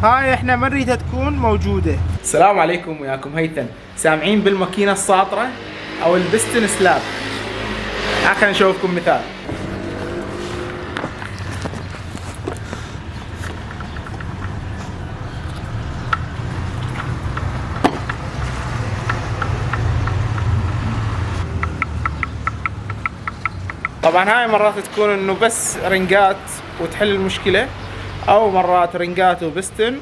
هاي احنا ما نريدها تكون موجودة. السلام عليكم، وياكم هيثم. سامعين بالماكينة الساطرة او البستن سلاب؟ خلينا نشوفكم مثال. طبعا هاي مرات تكون انه بس رنجات وتحل المشكلة، او مرات رنجات وبستن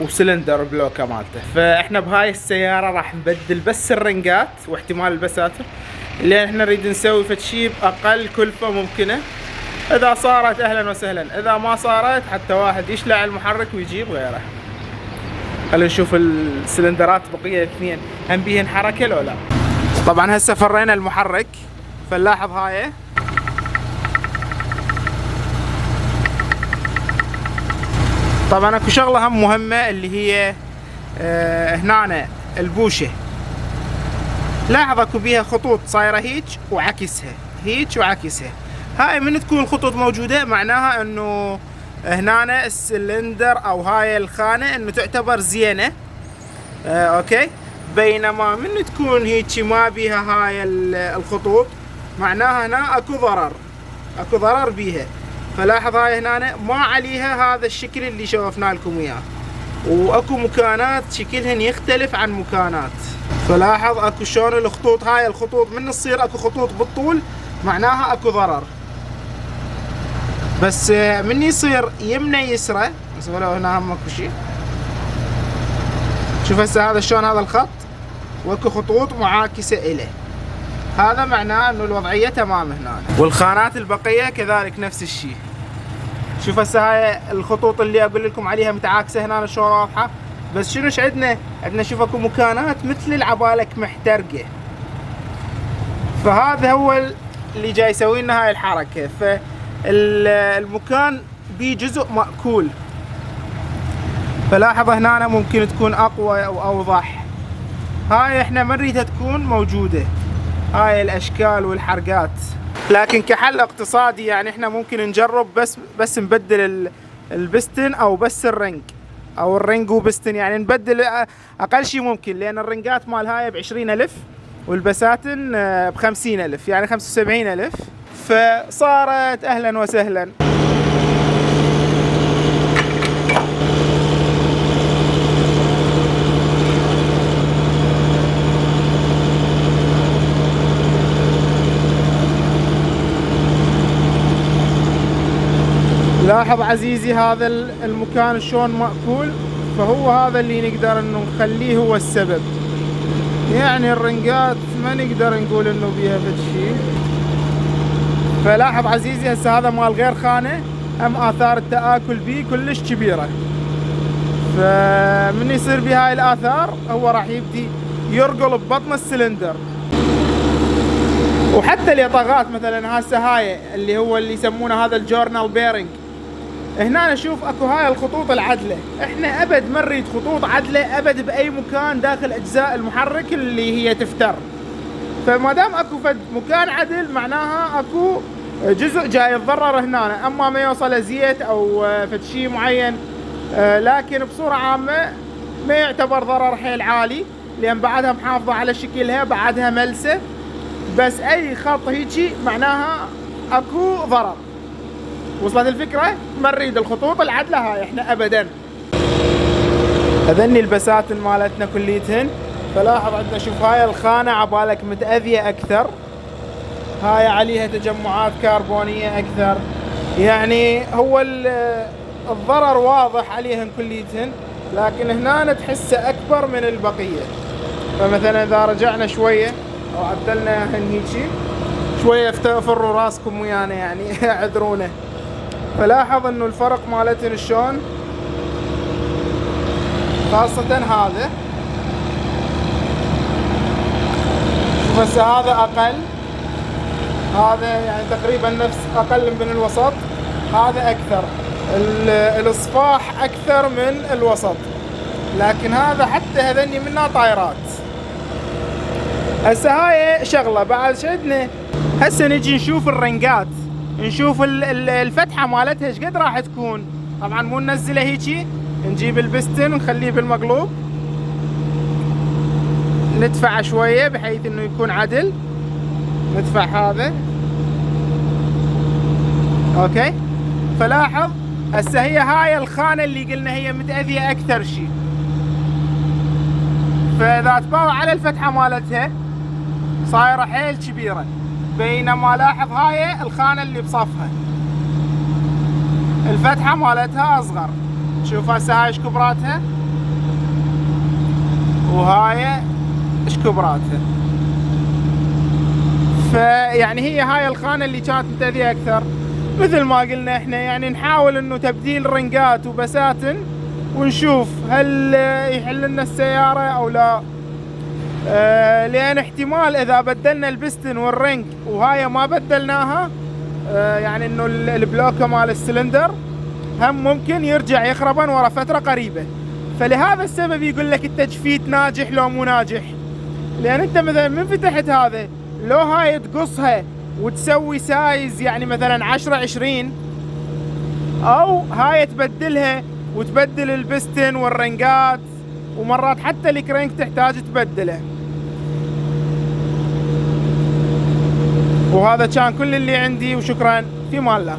وسلندر بلوكه مالته. فاحنا بهاي السيارة راح نبدل بس الرنجات واحتمال البساتر، لان احنا نريد نسوي فتشي باقل كلفة ممكنة. اذا صارت اهلا وسهلا، اذا ما صارت حتى واحد يشلع المحرك ويجيب غيره. خلينا نشوف السلندرات بقية اثنين هم بيهن حركة لو لا. طبعا هسه فرينا المحرك، فنلاحظ هاي طبعا اكو شغله هم مهمه اللي هي هنا البوشه. لاحظ اكو بيها خطوط صايره هيج وعكسها، هيج وعكسها. هاي من تكون الخطوط موجوده معناها انه هنا السلندر او هاي الخانه انه تعتبر زينه. اوكي. بينما من تكون هيجي ما بيها هاي الخطوط معناها هنا اكو ضرر، اكو ضرر بيها. فلاحظ هاي هنا ما عليها هذا الشكل اللي شوفنا لكم اياه، واكو مكانات شكلهن يختلف عن مكانات. فلاحظ اكو شلون الخطوط، هاي الخطوط من تصير اكو خطوط بالطول معناها اكو ضرر، بس من يصير يمنى يسرى نسوي له هنا هم اكو شيء. شوف هسه هذا شلون هذا الخط واكو خطوط معاكسه اليه، هذا معناه انه الوضعيه تمام هنا. والخانات البقيه كذلك نفس الشيء. شوف هسه هاي الخطوط اللي اقول لكم عليها متعاكسه هنا شلون واضحه، بس شنو ايش عندنا؟ عندنا شوف اكو مكانات مثل العبالك محترقه. فهذا هو اللي جاي يسوي لنا هاي الحركه. فالمكان بيه جزء مأكول، فلاحظ هنا ممكن تكون اقوى او اوضح. هاي احنا ما نريدها تكون موجوده، هاي الاشكال والحرقات. لكن كحل اقتصادي يعني احنا ممكن نجرب بس نبدل البستن او بس الرنج، او الرنج وبستن، يعني نبدل اقل شيء ممكن، لان الرنجات مال هاي ب20,000 والبساتن ب50,000، يعني 75,000. فصارت اهلا وسهلا. لاحظ عزيزي هذا المكان شلون مأكول، فهو هذا اللي نقدر انه نخليه هو السبب. يعني الرنجات ما نقدر نقول انه بيها فد شيء. فلاحظ عزيزي هسه هذا مال غير خانه، هم اثار التآكل بيه كلش كبيره. فمن يصير بهاي الاثار هو راح يبدي يرقل ببطن السلندر. وحتى اليطاغات مثلا هسه هاي اللي هو اللي يسمونه هذا الجورنال بيرنج، هنا نشوف اكو هاي الخطوط العدله. احنا ابد ما نريد خطوط عدله ابد باي مكان داخل اجزاء المحرك اللي هي تفتر. فما دام اكو فد مكان عدل معناها اكو جزء جاي يتضرر هنا، اما ما يوصل زيت او فد شيء معين. لكن بصوره عامه ما يعتبر ضرر حيل عالي، لان بعدها محافظه على شكلها، بعدها ملسه. بس اي خط هيجي معناها اكو ضرر. وصلت الفكرة؟ ما نريد الخطوط العدلة هاي احنا ابدا. هذني البساتن مالتنا كليتهن. فلاحظ عندنا شوف هاي الخانة عبالك متأذية اكثر، هاي عليها تجمعات كربونية اكثر، يعني هو الضرر واضح عليهن كليتهن. لكن هنا تحسه اكبر من البقية. فمثلا اذا رجعنا شوية او عدلنا هن هيجي شوية، فروا راسكم ويانا يعني اعذرونا. فلاحظ انه الفرق مالتهن شلون، خاصة هذا. شوف هسه هذا اقل، هذا يعني تقريبا نفس اقل من الوسط، هذا اكثر، الاصفاح اكثر من الوسط. لكن هذا حتى هذني منها طايرات. هسه هاي شغلة. بعد شدنا هسه نجي نشوف الرنجات، نشوف الفتحة مالتها ايش قد راح تكون. طبعا مو ننزلها هيجي، نجيب البستن ونخليه بالمقلوب، ندفع شوية بحيث انه يكون عدل. ندفع هذا اوكي. فلاحظ هسه هي هاي الخانة اللي قلنا هي متأذية اكثر شيء، فاذا تباوع على الفتحة مالتها صايرة حيل كبيرة، بينما لاحظ هاي الخانة اللي بصفها الفتحة مالتها اصغر. شوف هسه هاي ايش كبراتها وهاي ايش كبراتها. فيعني هي هاي الخانة اللي كانت متأذية اكثر. مثل ما قلنا احنا يعني نحاول انه تبديل رنقات وبساتن ونشوف هل يحل لنا السيارة او لا. لان احتمال اذا بدلنا البستن والرنج وهاي ما بدلناها يعني انه البلوكة مال السلندر هم ممكن يرجع يخربن ورا فترة قريبة. فلهذا السبب يقول لك التجفيت ناجح لو مو ناجح. لان انت مثلا من فتحت هذا لو هاي تقصها وتسوي سايز يعني مثلا 10-20، او هاي تبدلها وتبدل البستن والرنقات، ومرات حتى الكرنك تحتاج تبدله. وهذا كان كل اللي عندي، وشكرا في مان الله.